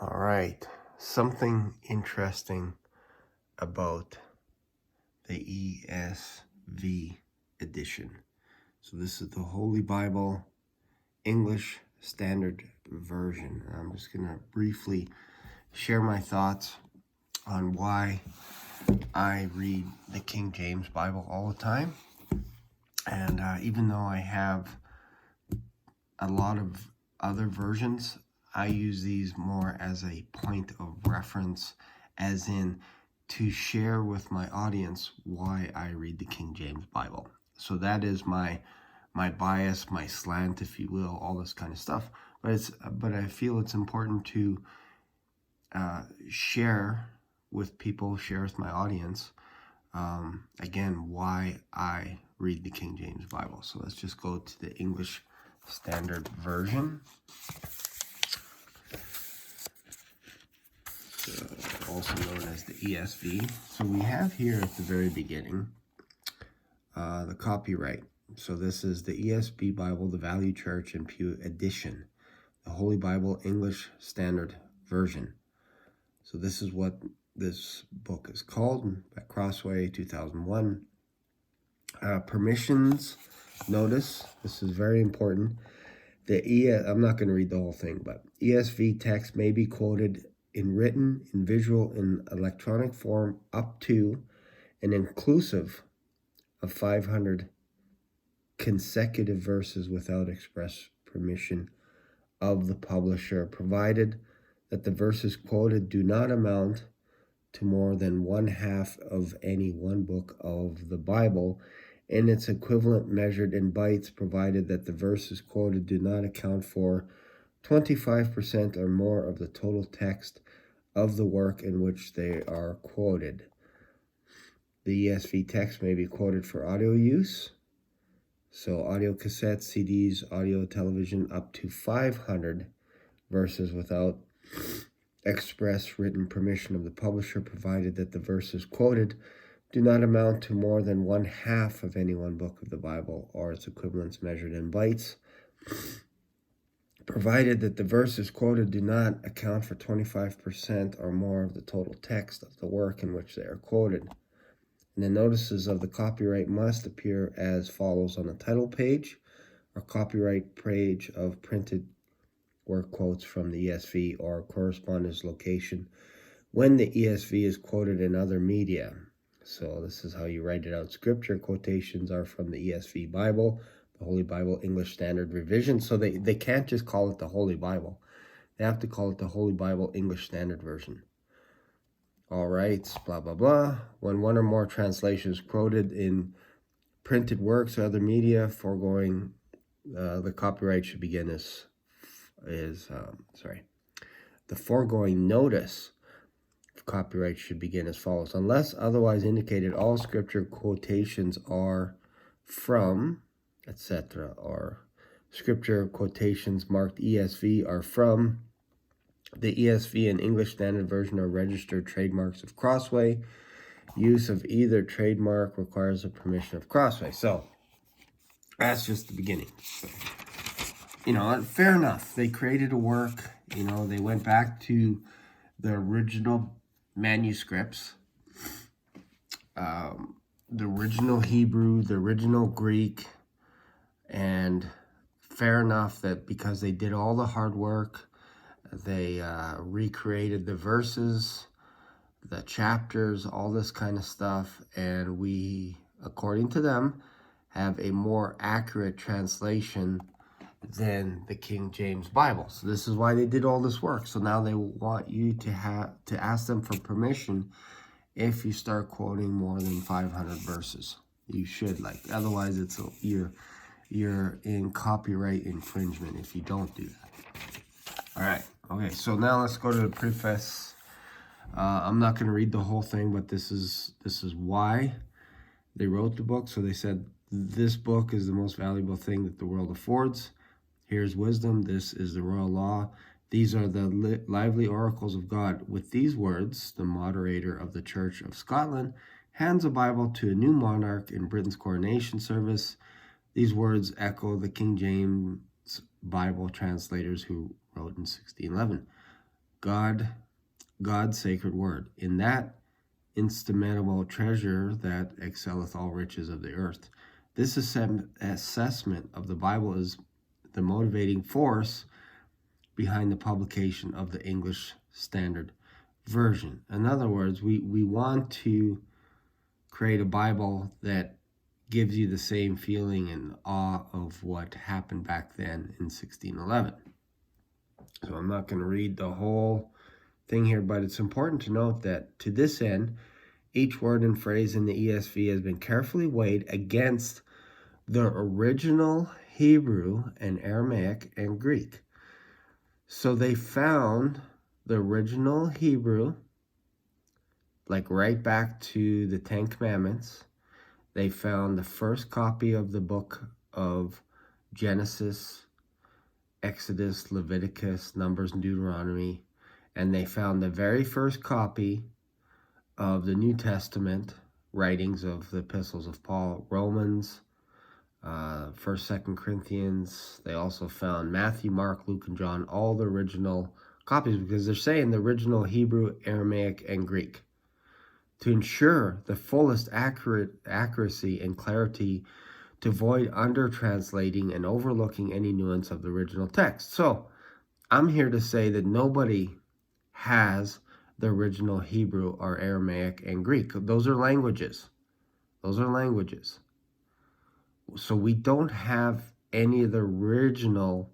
All right, something interesting about the ESV edition. So this is the Holy Bible English Standard Version. I'm just going to briefly share my thoughts on why I read the King James Bible all the time. And even though I have a lot of other versions, I use these more as a point of reference, as in to share with my audience why I read the King James Bible. So that is my bias, my slant, if you will, all this kind of stuff. But I feel it's important to share with people, share with my audience, again, why I read the King James Bible. So let's just go to the English Standard Version. Also known as the ESV. So we have here at the very beginning the copyright. So this is the ESV Bible, the Value Church and Pew Edition, the Holy Bible English Standard Version. So this is what this book is called, by Crossway, 2001. Permissions, notice, this is very important. I'm not going to read the whole thing, but ESV text may be quoted in written, in visual, in electronic form up to and inclusive of 500 consecutive verses without express permission of the publisher, provided that the verses quoted do not amount to more than one half of any one book of the Bible, and its equivalent measured in bytes, provided that the verses quoted do not account for 25% or more of the total text of the work in which they are quoted. The ESV text may be quoted for audio use, so audio cassettes, CDs, audio, television, up to 500 verses without express written permission of the publisher, provided that the verses quoted do not amount to more than one half of any one book of the Bible or its equivalents measured in bytes, provided that the verses quoted do not account for 25% or more of the total text of the work in which they are quoted. And the notices of the copyright must appear as follows on the title page or copyright page of printed work quotes from the ESV or correspondence location when the ESV is quoted in other media. So this is how you write it out. Scripture quotations are from the ESV Bible, the Holy Bible English Standard Revision. So they can't just call it the Holy Bible. They have to call it the Holy Bible English Standard Version. All right, blah, blah, blah. When one or more translations quoted in printed works or other media, foregoing the copyright should begin the foregoing notice of copyright should begin as follows. Unless otherwise indicated, all scripture quotations are from, etc., or scripture quotations marked ESV are from the ESV and English Standard Version are registered trademarks of Crossway. Use of either trademark requires the permission of Crossway. So that's just the beginning. So, fair enough. They created a work. They went back to the original manuscripts, the original Hebrew, the original Greek, and fair enough that because they did all the hard work, they recreated the verses, the chapters, all this kind of stuff, and we, according to them, have a more accurate translation than the King James Bible. So this is why they did all this work. So now they want you to ask them for permission if you start quoting more than 500 verses. You should, otherwise you're in copyright infringement if you don't do that. All right. Okay, so now let's go to the preface. I'm not going to read the whole thing, but this is why they wrote the book. So they said, this book is the most valuable thing that the world affords. Here's wisdom. This is the royal law. These are the lively oracles of God. With these words, the moderator of the Church of Scotland hands a Bible to a new monarch in Britain's coronation service. These words echo the King James Bible translators who wrote in 1611. God's sacred word, in that inestimable treasure that excelleth all riches of the earth. This assessment of the Bible is the motivating force behind the publication of the English Standard Version. In other words, we want to create a Bible that gives you the same feeling and awe of what happened back then in 1611. So I'm not going to read the whole thing here, but it's important to note that to this end, each word and phrase in the ESV has been carefully weighed against the original Hebrew and Aramaic and Greek. So they found the original Hebrew, like right back to the Ten Commandments. They found the first copy of the book of Genesis, Exodus, Leviticus, Numbers, and Deuteronomy. And they found the very first copy of the New Testament writings of the epistles of Paul, Romans, 1st, 2nd Corinthians. They also found Matthew, Mark, Luke, and John, all the original copies, because they're saying the original Hebrew, Aramaic, and Greek, to ensure the fullest accuracy and clarity, to avoid under-translating and overlooking any nuance of the original text. So I'm here to say that nobody has the original Hebrew or Aramaic and Greek. Those are languages. Those are languages. So we don't have any of the original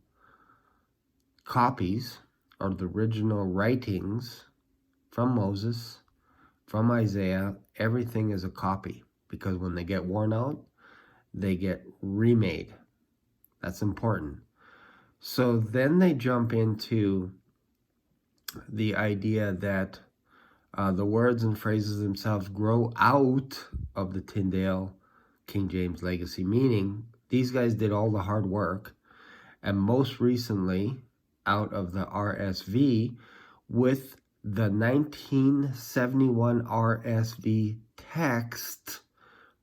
copies or the original writings from Moses, from Isaiah. Everything is a copy, because when they get worn out, they get remade. That's important. So then they jump into the idea that the words and phrases themselves grow out of the Tyndale King James legacy, meaning these guys did all the hard work, and most recently out of the RSV, with the 1971 RSV text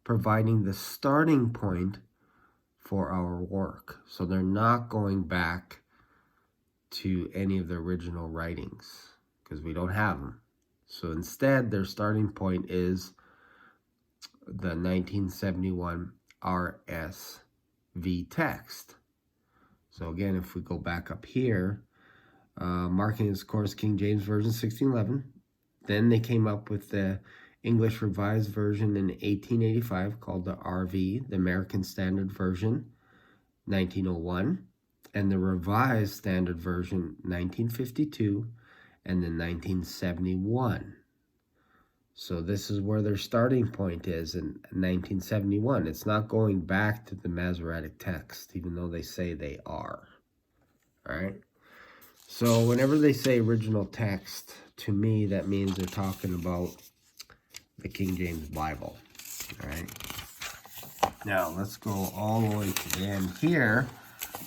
providing the starting point for our work. So they're not going back to any of the original writings, because we don't have them. So instead, their starting point is the 1971 RSV text. So again, if we go back up here, marking as, of course, King James Version 1611. Then they came up with the English Revised Version in 1885 called the RV, the American Standard Version, 1901. And the Revised Standard Version, 1952, and then 1971. So this is where their starting point is in 1971. It's not going back to the Masoretic text, even though they say they are. All right? So whenever they say original text, to me, that means they're talking about the King James Bible. All right? Now, let's go all the way to the end here,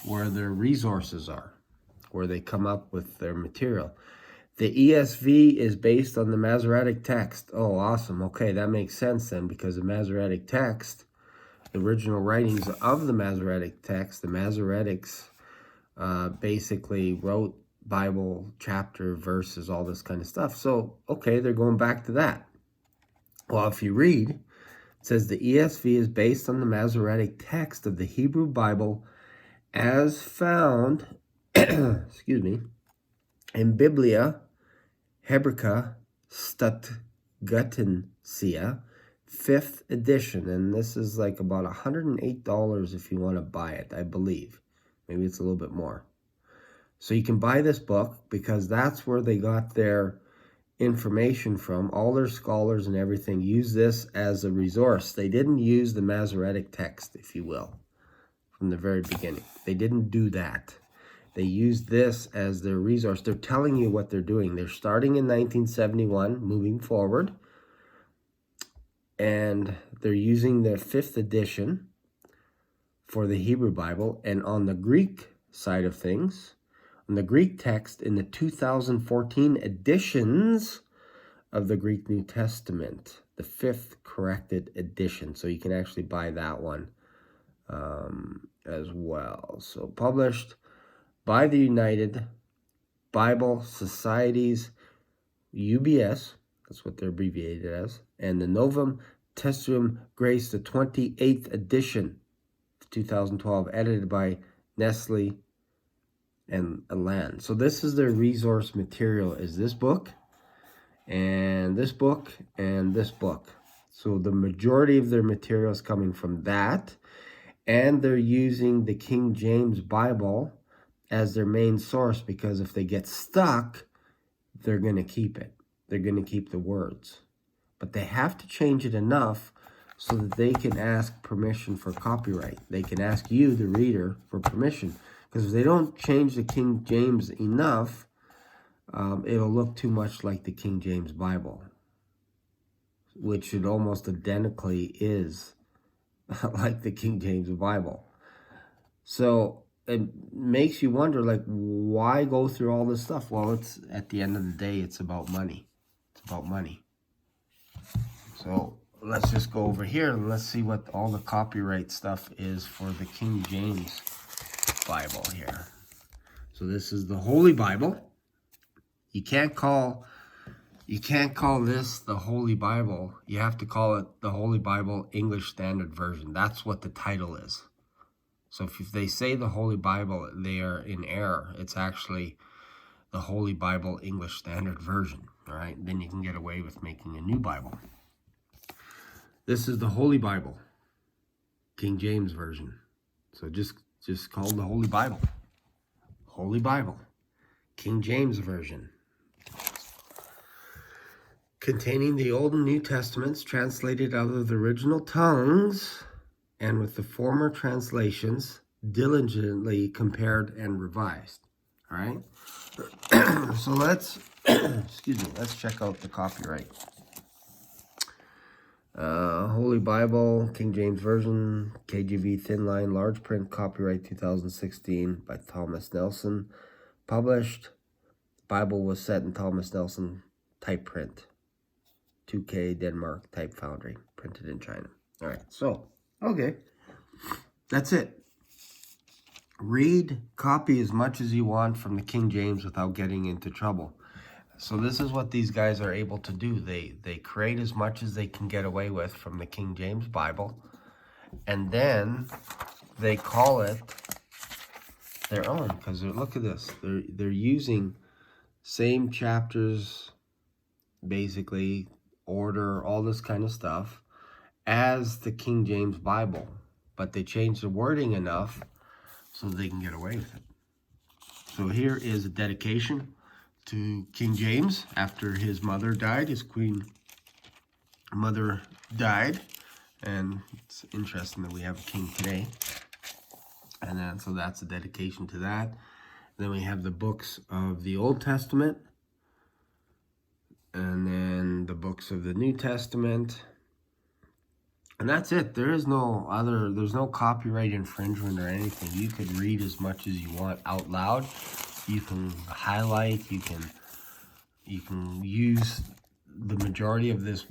where their resources are, where they come up with their material. The ESV is based on the Masoretic text. Oh, awesome. Okay, that makes sense then, because the Masoretic text, the original writings of the Masoretic text, the Masoretics basically wrote Bible chapter, verses, all this kind of stuff. So, okay, they're going back to that. Well, if you read, it says the ESV is based on the Masoretic text of the Hebrew Bible as found, excuse me, in Biblia Hebraika Stutgutensia, 5th edition. And this is like about $108 if you want to buy it, I believe. Maybe it's a little bit more. So you can buy this book, because that's where they got their information from. All their scholars and everything use this as a resource. They didn't use the Masoretic text, if you will, from the very beginning. They didn't do that. They use this as their resource. They're telling you what they're doing. They're starting in 1971, moving forward. And they're using the 5th edition for the Hebrew Bible. And on the Greek side of things, on the Greek text in the 2014 editions of the Greek New Testament, the 5th corrected edition. So you can actually buy that one as well. So published by the United Bible Societies, UBS, that's what they're abbreviated as, and the Novum Testum Grace, the 28th edition, 2012, edited by Nestle and Alan. So this is their resource material, is this book, and this book, and this book. So the majority of their material is coming from that, and they're using the King James Bible as their main source, because if they get stuck, they're going to keep it. They're going to keep the words. But they have to change it enough so that they can ask permission for copyright. They can ask you, the reader, for permission. Because if they don't change the King James enough, it'll look too much like the King James Bible, which it almost identically is like the King James Bible. So it makes you wonder, like, why go through all this stuff? Well, it's at the end of the day, it's about money. It's about money. So let's just go over here and let's see what all the copyright stuff is for the King James Bible here. So this is the Holy Bible. You can't call this the Holy Bible. You have to call it the Holy Bible English Standard Version. That's what the title is. So if they say the Holy Bible, they are in error. It's actually the Holy Bible English Standard Version. All right, then you can get away with making a new Bible. This is the Holy Bible, King James Version. So just call it the Holy Bible. Holy Bible, King James Version. Containing the Old and New Testaments translated out of the original tongues and with the former translations diligently compared and revised. All right. So let's, let's check out the copyright. Holy Bible, King James Version, KJV thin line, large print, copyright 2016 by Thomas Nelson. Published. Bible was set in Thomas Nelson type print. 2K Denmark type foundry, printed in China. All right, so, okay. That's it. Read, copy as much as you want from the King James without getting into trouble. So this is what these guys are able to do. They create as much as they can get away with from the King James Bible, and then they call it their own. Because look at this, they're using same chapters, basically order, all this kind of stuff, as the King James Bible, but they change the wording enough so they can get away with it. So here is a dedication to King James after his mother died. His queen mother died, and it's interesting that we have a king today. And then so that's a dedication to that. Then we have the books of the Old Testament, and then the books of the New Testament, and that's it. There's no copyright infringement or anything. You could read as much as you want out loud. You can highlight, you can use the majority of this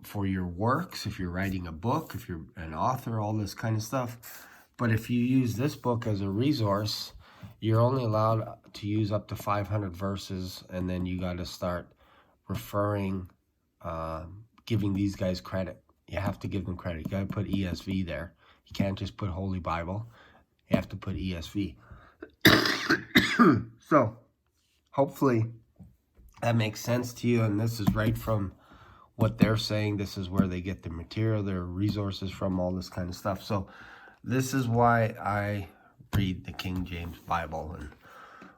for your works, if you're writing a book, if you're an author, all this kind of stuff. But if you use this book as a resource, you're only allowed to use up to 500 verses, and then you got to start referring, giving these guys credit. You have to give them credit. You got to put ESV there. You can't just put Holy Bible. You have to put ESV. So, hopefully that makes sense to you, and this is right from what they're saying. This is where they get the material, their resources from, all this kind of stuff. So, this is why I read the King James Bible, and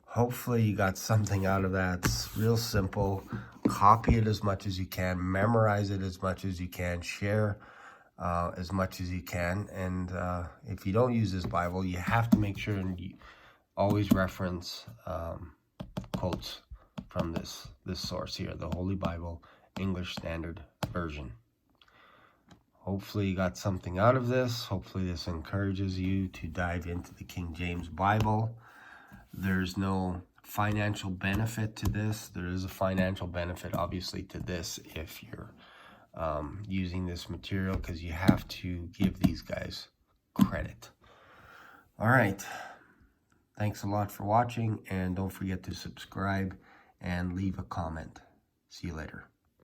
hopefully you got something out of that. It's real simple. Copy it as much as you can, memorize it as much as you can, share as much as you can. And if you don't use this Bible, you have to make sure and you always reference quotes from this source here, the Holy Bible English Standard Version. Hopefully you got something out of this. Hopefully this encourages you to dive into the King James Bible. There's no financial benefit to this. There is a financial benefit, obviously, to this if you're using this material, because you have to give these guys credit. All right. Thanks a lot for watching, and don't forget to subscribe and leave a comment. See you later.